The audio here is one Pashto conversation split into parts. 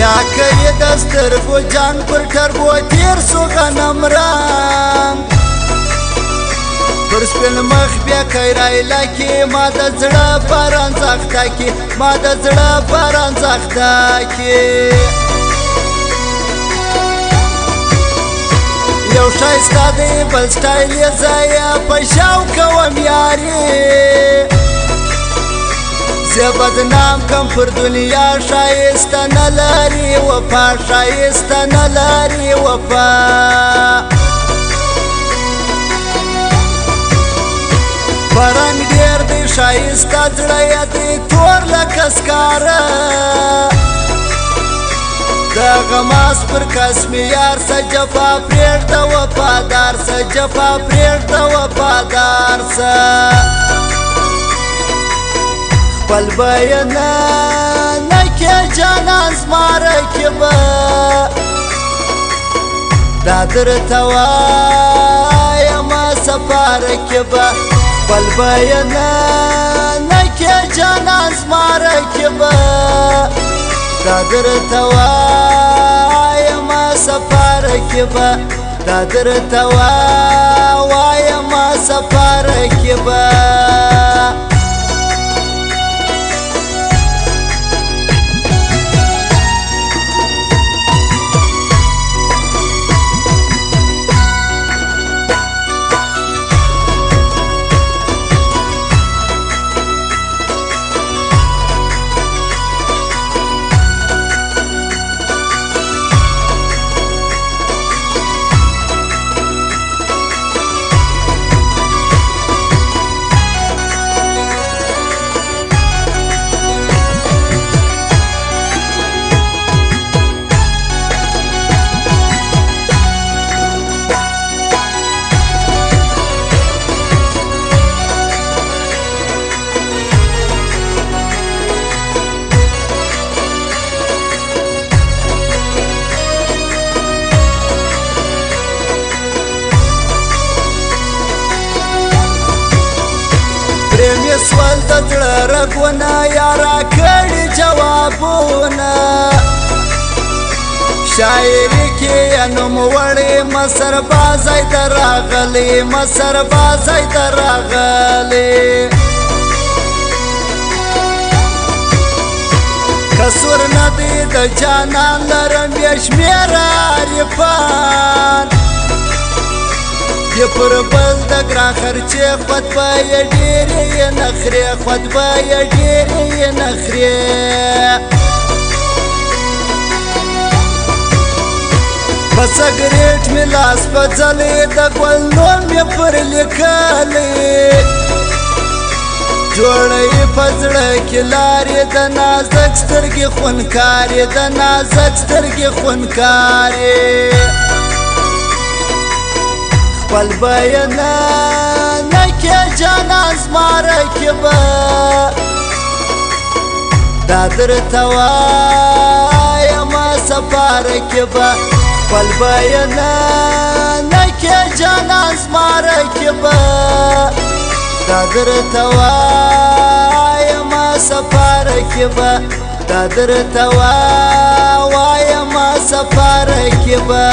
بیا که د سترګو جنګ پر ټرګو تیر سو غنم رنګ پر سپین مخ بیا خیرایله کې ما د زړه باران زخته کې ما د زړه باران زخته کې یو ښایسته دی بل سټایل یې ځایه په شاو کوم یارې زه بدنام کم پر دنیا ښایسته نه لري وفا ښایسته نه لري وفا برنګ ډېر دی ښایسته زړه یې دی تور لکه سکاره د غماس پر قسم یار سه جفا پرېږده وفادار سه جفا پرېږده وفادار سه خپل بیانه نکې جانان زما رقیبه دا درته وایمه صفا رقیبه خپل بیانه نکې جانان زما رقیبه دا درته وایمه صفا رقیبه دا درته وایمه صفا رقیبه پرېمې سول د زړه رګونه یاره کړي جوابونه شاعري کې یې نوموړی مصر بازی ته راغلی مصر بازی ته راغلی قصور نه دی د جانان لرم یې شمېره عارفان یې پر بل د ګران خرچې خطبه یې ډېرې یې نخرې خطبه یې ډېرې یې نخرې په سګرېټ مې لاس په ځلې د ګل نوم یې پر لیکلی جوړوي په زړه کې لارې د نازک سترګې خونکارې د نازک سترګې خونکارې خپل بیانه نکې جانان زما رقیبه دا درته وایمه صفا رقیبه خپل بیانه نکې جانان زما رقیبه دا درته وایمه صفا رقیبه دا درته وایمه صفا رقیبه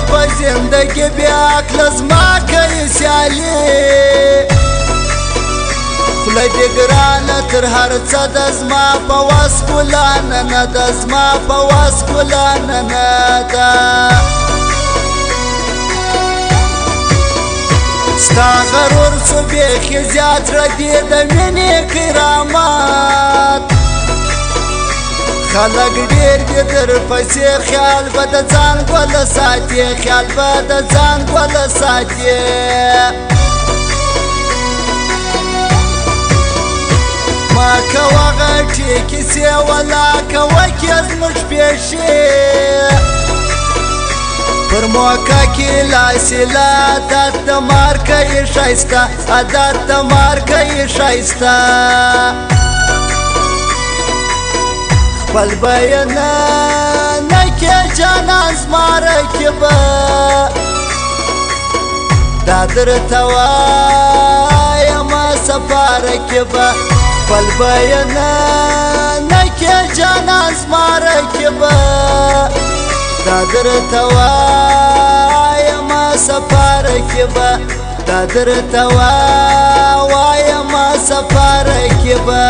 په زندګي بیا کله زما کوي سیالي خوله دې ګرانه تر هر څه د زما په وس ګلانه نه ده زما په وس ګلانه نه ده ستا غرور څو بیخي زیات ردي د مینې کرامات خلق ډېر دي درپسې خیال به د ځان ګوله ساتي خیال به د ځان ګوله ساتي ما کوه غټې کیسې ولا کوه کې زموږ پیشې پر موقع کې لاسیلا عادت د مارکه یې ښایسته عادت د مارکه یې ښایسته خپل بیانه نه کې جانان زما رقیبه دا درته وایمه صفا رقیبه خپل بیانه نه کې جانان زما رقیبه دا درته وایمه صفا رقیبه دا درته وایمه صفا رقیبه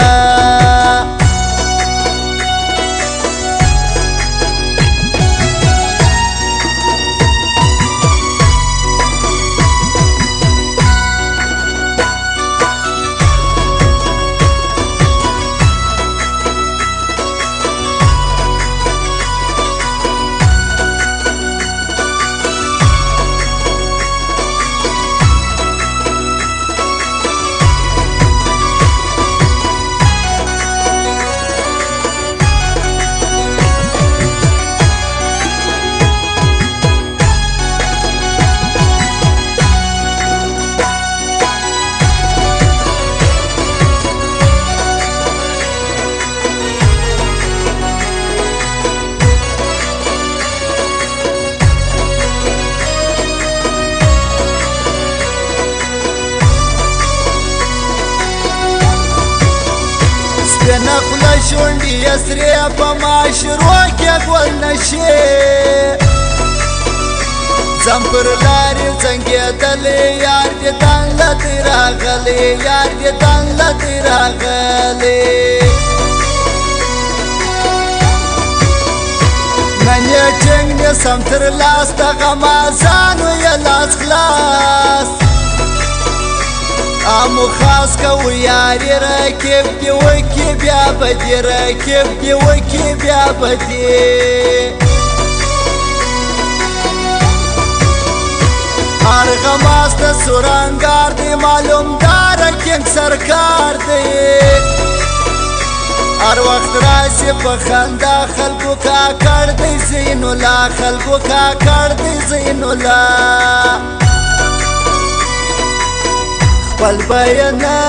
سپینه خوله شونډې یې سرې په معاشرو کې ګل نشي ځم پر لارې زنګېدلې یار دې دن له دې راغلی یار دې دن له دې راغلی نن یې ټینګ نیسم تر لاس د غمازانو یې لاس خلاص امو خاص کو یاری رکیب دی وکی بیا بدی رکیب دی وکی بیا بدی ارغماس د سورانگار دی معلوم دار کنگ سرکار دی ار وقت راسی په خندا خلقو کا کړ دی زین الله خلقو کا کړ دی زین الله خپل بیانه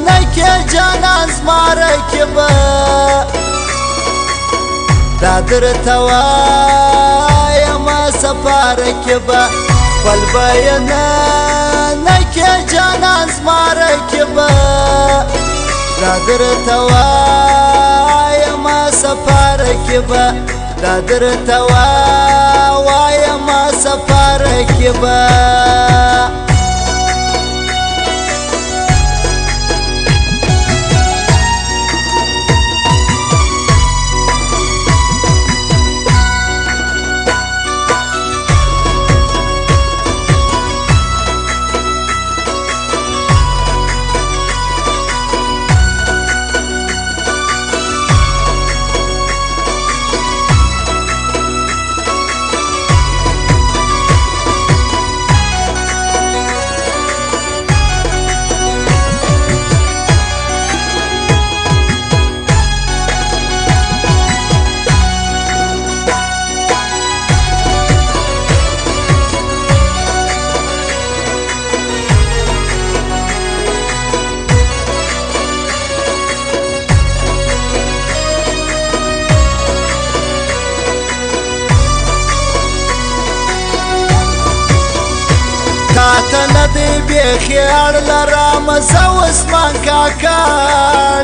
نه کې جانان زما رقیبه دا درته وایمه صفا رقیبه خپل بیانه نه کې جانان زما رقیبه دا درته وایمه صفا رقیبه دا درته وایمه صفا رقیبه تاته ندی بیخی اړ لرم زه عثمان کاکړ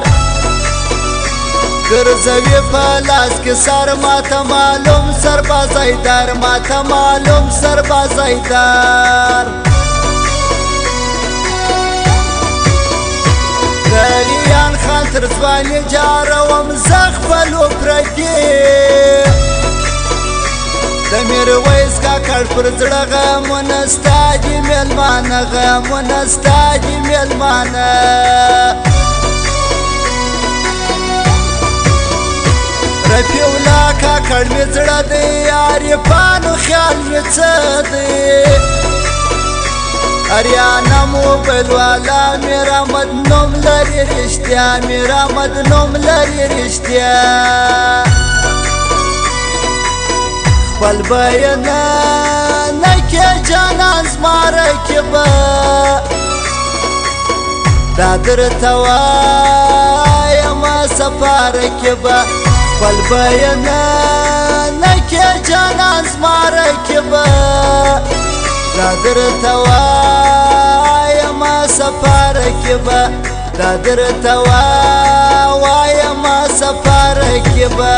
ګرځوي په لاس کې سر ماته معلوم سربازی دار ماته معلوم سربازی دار دریان خان تر ځواني جاروم زه خپلو پردي د میرویس کاکړ پر زړه غمونه ستا دي میلمانه غمونه ستا دي میلمانه رفیع الله کاکړ مې زړه دی عارفانو خیال مې څه دی اریانا موبایل والا میر احمد نوم لري رښتیا میر احمد نوم لري رښتیا خپل بیانه نکې جانان زماره کې به دا درته وایمه سفاره کې به خپل بیانه نکې جانان زماره کې به دا درته وایمه سفاره کې به دا درته وایمه سفاره کې به